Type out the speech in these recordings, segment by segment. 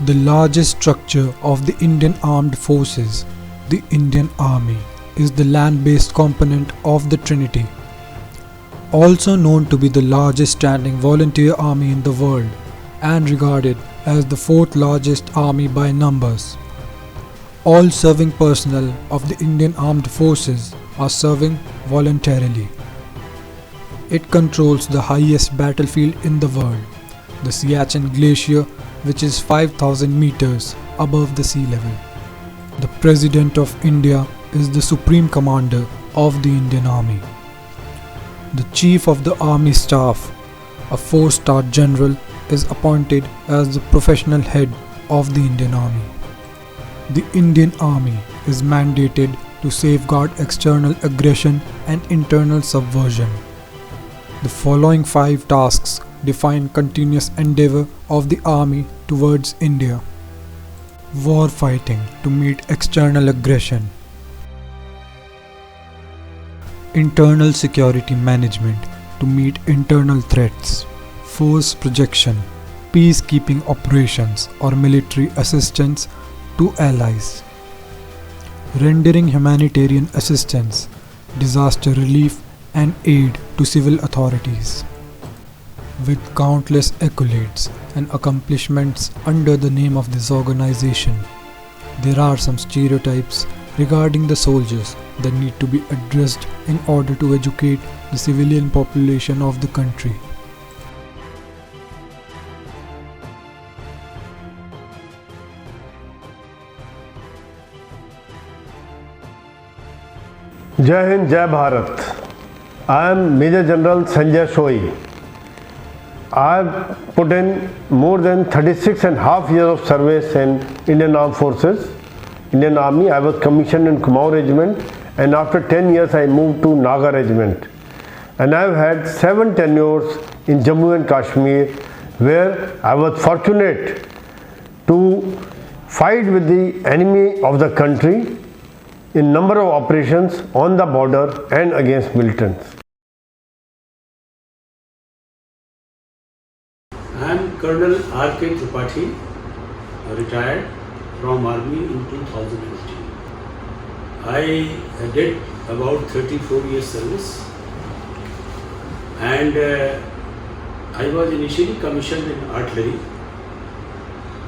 The largest structure of the Indian Armed Forces, the Indian Army, is the land-based component of the Trinity. Also known to be the largest standing volunteer army in the world and regarded as the fourth largest army by numbers. All serving personnel of the Indian Armed Forces are serving voluntarily. It controls the highest battlefield in the world, the Siachen Glacier, which is 5,000 meters above the sea level. The President of India is the Supreme Commander of the Indian Army. The Chief of the Army Staff, a 4-star general, is appointed as the professional head of the Indian Army. The Indian Army is mandated to safeguard external aggression and internal subversion. The following 5 tasks define continuous endeavor of the army towards India. War fighting to meet external aggression. Internal security management to meet internal threats. Force projection, peacekeeping operations or military assistance to allies. Rendering humanitarian assistance, disaster relief and aid to civil authorities. With countless accolades and accomplishments under the name of this organization, there are some stereotypes regarding the soldiers that need to be addressed in order to educate the civilian population of the country. Jai Hind, Jai Bharat. I am Major General Sanjay Soi. I have put in more than 36 and a half years of service in Indian Armed Forces, Indian Army. I was commissioned in Kumaon Regiment, and after 10 years I moved to Naga Regiment. And I have had 7 tenures in Jammu and Kashmir, where I was fortunate to fight with the enemy of the country in number of operations on the border and against militants. I am Colonel R.K. Tripathi, retired from Army in 2015. I did about 34 years service, and I was initially commissioned in artillery.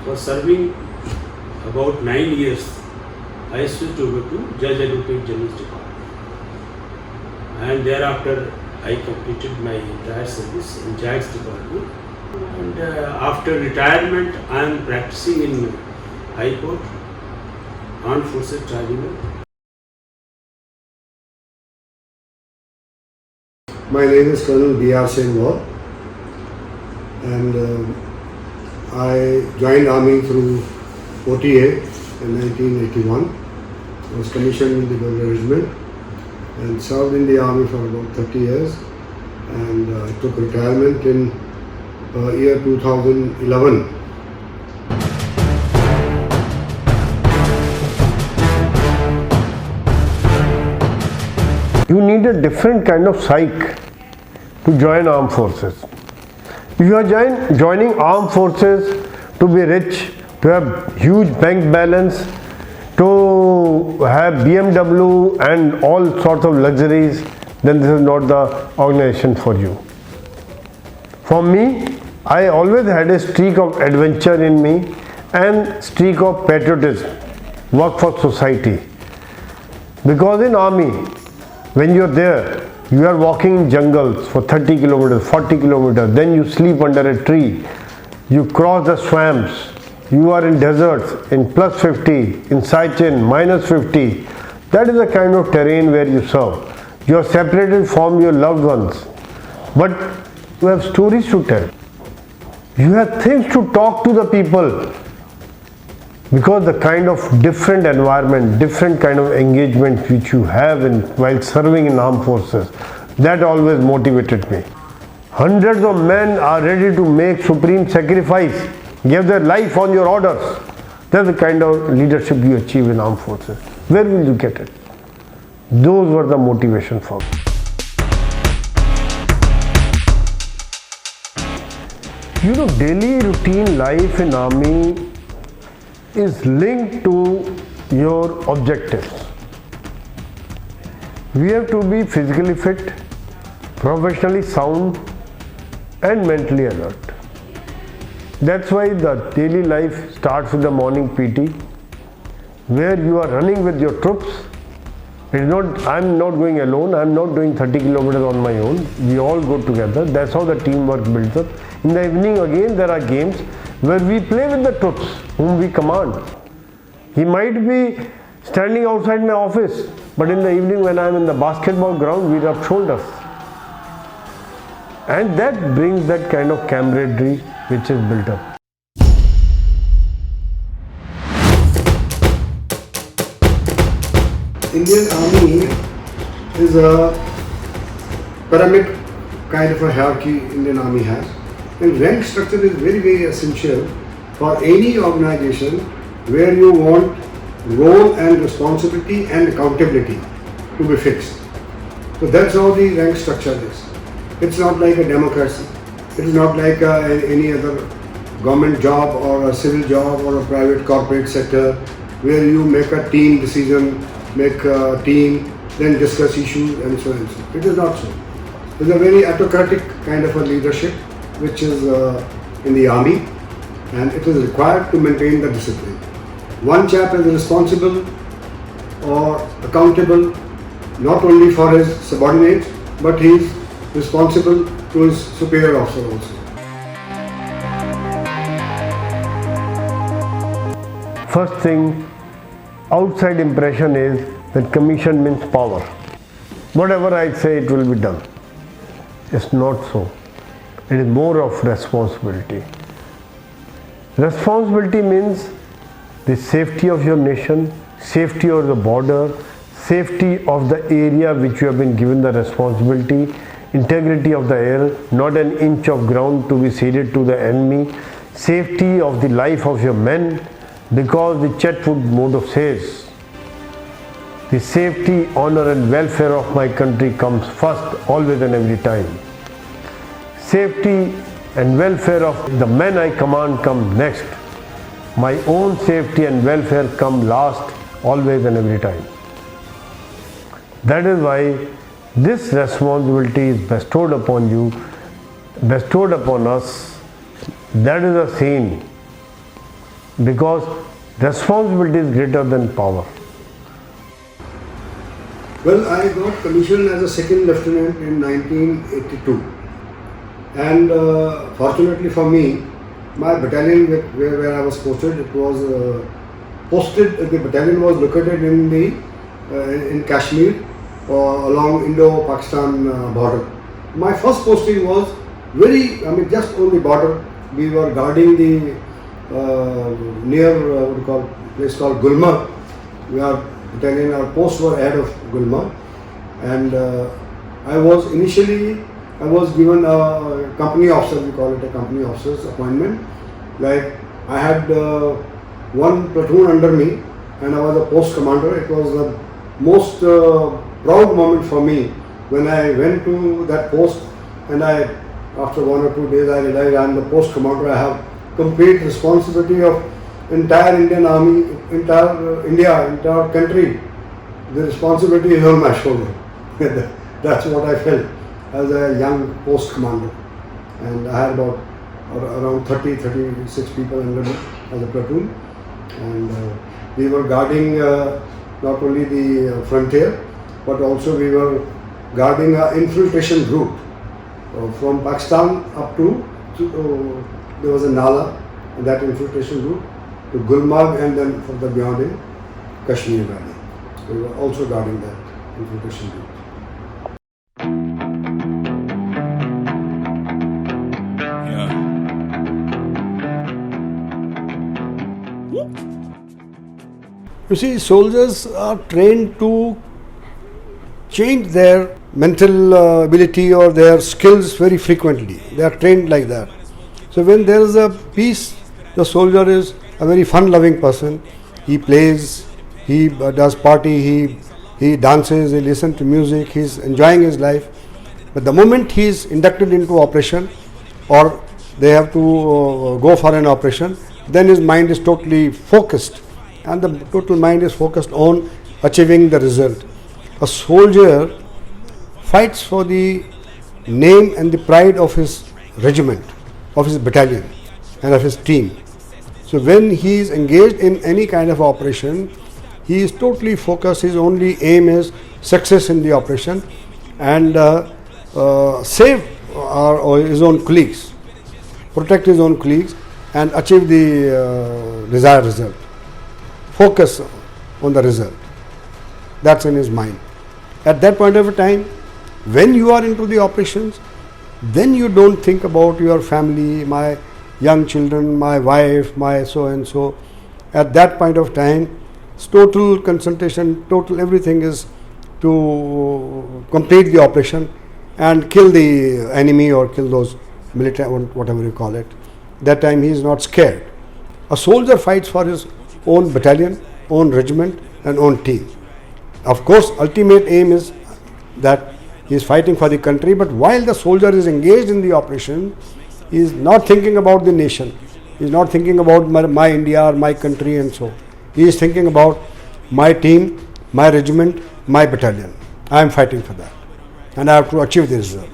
For serving about 9 years, I switched over to Judge Advocate General's Department, and thereafter I completed my entire service in JAG's department. And after retirement, I am practicing in High Court, Armed Forces Tribunal. My name is Colonel B.R. Singh War, and I joined Army through OTA in 1981. I was commissioned in the Golden Regiment and served in the Army for about 30 years, and I took retirement in year 2011. You need a different kind of psyche to join armed forces. If you are joining armed forces to be rich, to have huge bank balance, to have BMW and all sorts of luxuries, then this is not the organization for you. For me, I always had a streak of adventure in me and streak of patriotism, work for society. Because in army, when you're there, you are walking in jungles for 30 kilometers, 40 kilometers, then you sleep under a tree, you cross the swamps, you are in deserts, in plus 50, in Siachen, minus 50. That is the kind of terrain where you serve. You are separated from your loved ones, but you have stories to tell. You have things to talk to the people, because the kind of different environment, different kind of engagement which you have while serving in armed forces, that always motivated me. Hundreds of men are ready to make supreme sacrifice, give their life on your orders. That's the kind of leadership you achieve in armed forces. Where will you get it? Those were the motivation for me. Daily routine life in army is linked to your objectives. We have to be physically fit, professionally sound, and mentally alert. That's why the daily life starts with the morning PT, where you are running with your troops. I'm not going alone, I'm not doing 30 kilometers on my own. We all go together. That's how the teamwork builds up. In the evening again there are games where we play with the troops whom we command. He might be standing outside my office, but in the evening when I'm in the basketball ground, we rub shoulders. And that brings that kind of camaraderie which is built up. Indian Army is a pyramid kind of a hierarchy Indian Army has. And rank structure is very, very essential for any organization where you want role and responsibility and accountability to be fixed. So that's how the rank structure is. It's not like a democracy. It is not like any other government job or a civil job or a private corporate sector where you make a team decision, make a team, then discuss issues and so on and so on. It is not so. It's a very autocratic kind of a leadership which is in the army, and it is required to maintain the discipline. One chap is responsible or accountable not only for his subordinates, but he is responsible to his superior officer also. First thing, outside impression is that commission means power. Whatever I say, it will be done. It's not so. It is more of responsibility. Responsibility means the safety of your nation, safety of the border, safety of the area which you have been given the responsibility, integrity of the air, not an inch of ground to be ceded to the enemy, safety of the life of your men, because the Chetwood motto says, the safety, honor and welfare of my country comes first, always and every time. Safety and welfare of the men I command come next. My own safety and welfare come last, always and every time. That is why this responsibility is bestowed upon you, bestowed upon us. That is a sin, because responsibility is greater than power. Well, I got commissioned as a second lieutenant in 1982, and fortunately for me, my battalion where I was posted, it was the battalion was located in Kashmir along Indo-Pakistan border. My first posting was just on the border. We were guarding the near place called Gulmarg. Our posts were ahead of Gulmarg, and I was given a company officer, we call it a company officer's appointment. Like I had one platoon under me and I was a post commander. It was the most proud moment for me when I went to that post, and after 1 or 2 days I realized I am the post commander. I have complete responsibility of entire Indian Army, entire India, entire country. The responsibility is on my shoulder. That's what I felt as a young post commander, and I had about around 36 people under me as a platoon, and we were guarding not only the frontier, but also we were guarding an infiltration route from Pakistan up to there was a Nala, and that infiltration route to Gulmarg, and then further beyond in Kashmir Valley. We were also guarding that infiltration route. You see, soldiers are trained to change their mental ability or their skills very frequently. They are trained like that. So when there is a peace, the soldier is a very fun-loving person. He plays, he does party, he dances, he listens to music, he is enjoying his life. But the moment he is inducted into operation, or they have to go for an operation, then his mind is totally focused, and the total mind is focused on achieving the result. A soldier fights for the name and the pride of his regiment, of his battalion, and of his team. So when he is engaged in any kind of operation, he is totally focused. His only aim is success in the operation and save his own colleagues, protect his own colleagues, and achieve the desired result. Focus on the result. That's in his mind. At that point of time, when you are into the operations, then you don't think about your family, my young children, my wife, my so and so. At that point of time, total concentration, total everything is to complete the operation and kill the enemy or kill those military, whatever you call it. That time he is not scared. A soldier fights for his own battalion, own regiment, and own team. Of course, ultimate aim is that he is fighting for the country, but while the soldier is engaged in the operation, he is not thinking about the nation. He is not thinking about my India or my country and so. He is thinking about my team, my regiment, my battalion. I am fighting for that, and I have to achieve the result.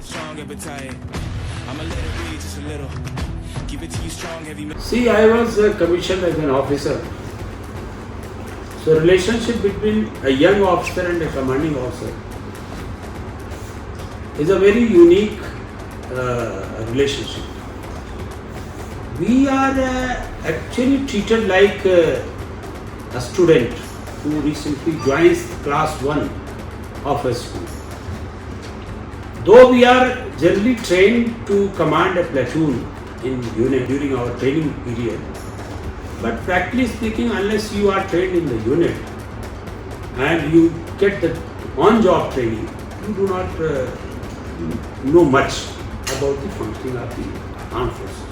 See, I was commissioned as an officer. So relationship between a young officer and a commanding officer is a very unique relationship. We are actually treated like a student who recently joins class 1 of a school. Though we are generally trained to command a platoon in unit during our training period, but practically speaking, unless you are trained in the unit and you get the on-job training, you do not know much about the functioning of the armed forces.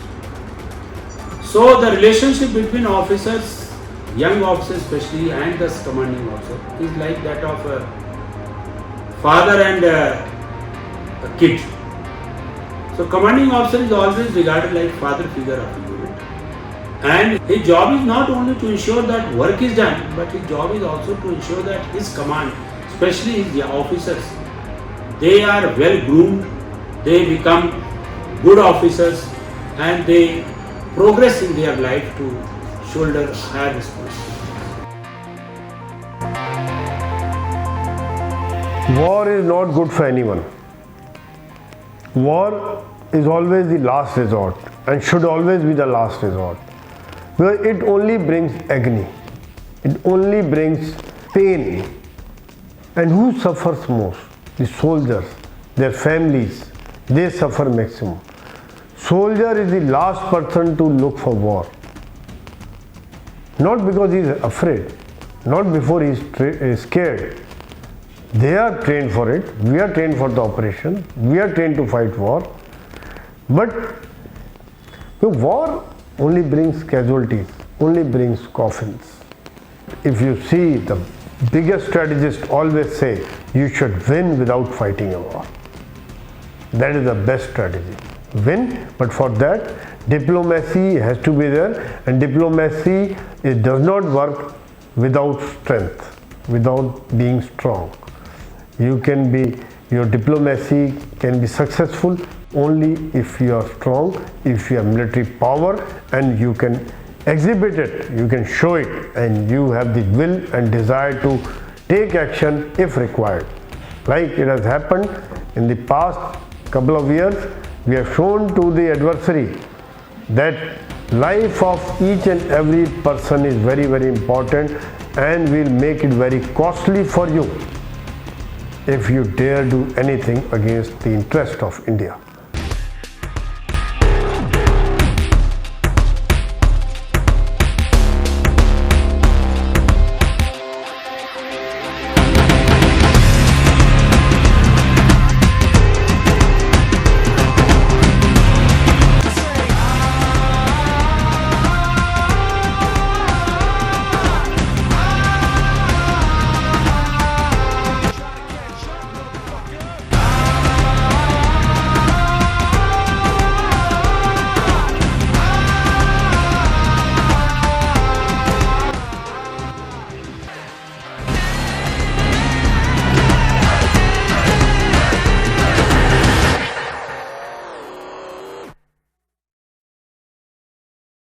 So the relationship between officers, young officers especially, and the commanding officer is like that of a father and a kid. So commanding officer is always regarded like father figure of the unit. And his job is not only to ensure that work is done, but his job is also to ensure that his command, especially his officers, they are well groomed, they become good officers, and they progress in their life to shoulder higher responsibility. War is not good for anyone. War is always the last resort and should always be the last resort. Because it only brings agony, it only brings pain. And who suffers most? The soldiers, their families, they suffer maximum. Soldier is the last person to look for war. Not because he is afraid, not before he is scared. They are trained for it, we are trained for the operation, we are trained to fight war. But the war only brings casualties, only brings coffins. If you see, the biggest strategists always say you should win without fighting a war. That is the best strategy. Win, but for that diplomacy has to be there, and diplomacy, it does not work without strength, without being strong. Your diplomacy can be successful only if you are strong, if you have military power and you can exhibit it, you can show it, and you have the will and desire to take action if required. Like it has happened in the past couple of years, we have shown to the adversary that life of each and every person is very, very important and will make it very costly for you if you dare do anything against the interest of India.